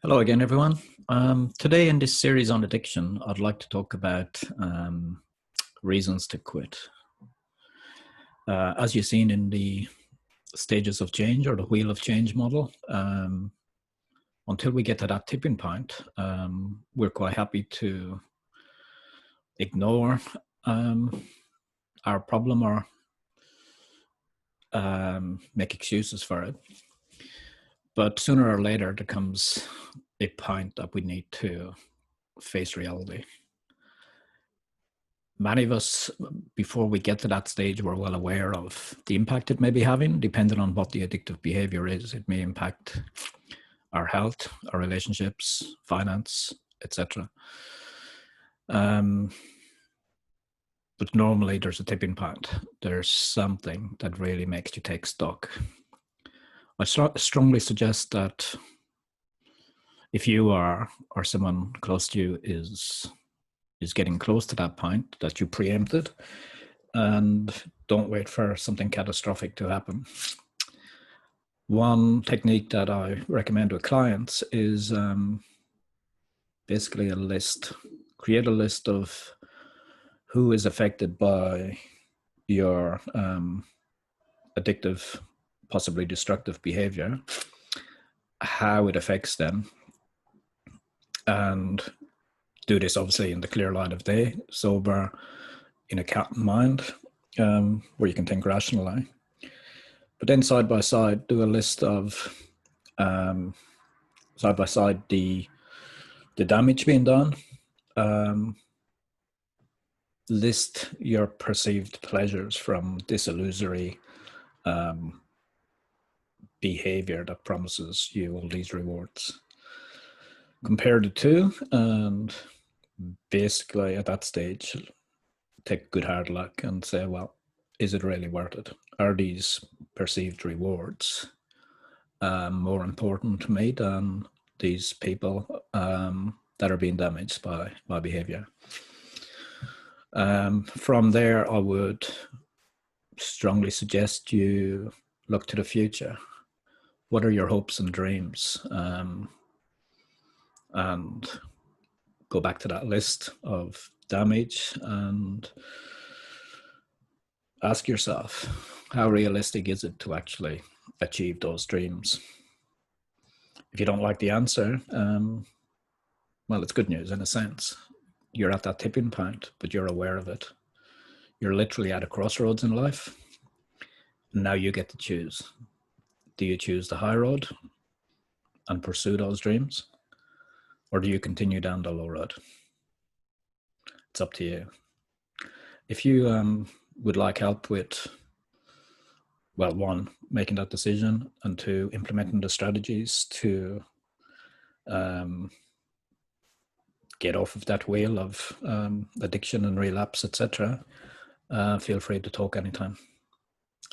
Hello again, everyone. Today in this series on addiction, I'd like to talk about reasons to quit. As you've seen in the stages of change or the wheel of change model, until we get to that tipping point, we're quite happy to ignore our problem or make excuses for it. But sooner or later, there comes a point that we need to face reality. Many of us, before we get to that stage, we're well aware of the impact it may be having, depending on what the addictive behavior is. It may impact our health, our relationships, finance, etc. But normally there's a tipping point. There's something that really makes you take stock. I strongly suggest that if you are, or someone close to you is getting close to that point, that you preempt it and don't wait for something catastrophic to happen. One technique that I recommend with clients is basically a list. Create a list of who is affected by your addictive, possibly destructive behavior, how it affects them, and do this obviously in the clear light of day, sober, in a calm mind, where you can think rationally. But then side by side, do a list of side by side the damage being done. List your perceived pleasures from this illusory behavior that promises you all these rewards. Compare the two, and basically at that stage, take a good hard look and say, well, is it really worth it? Are these perceived rewards more important to me than these people that are being damaged by my behavior? From there, I would strongly suggest you look to the future. What are your hopes and dreams? And go back to that list of damage and ask yourself, how realistic is it to actually achieve those dreams? If you don't like the answer, well, it's good news in a sense. You're at that tipping point, but you're aware of it. You're literally at a crossroads in life. Now you get to choose. Do you choose the high road and pursue those dreams? Or do you continue down the low road? It's up to you. If you would like help with, well, one, making that decision, and two, implementing the strategies to get off of that wheel of addiction and relapse, etc., feel free to talk anytime.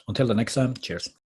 Until the next time, cheers.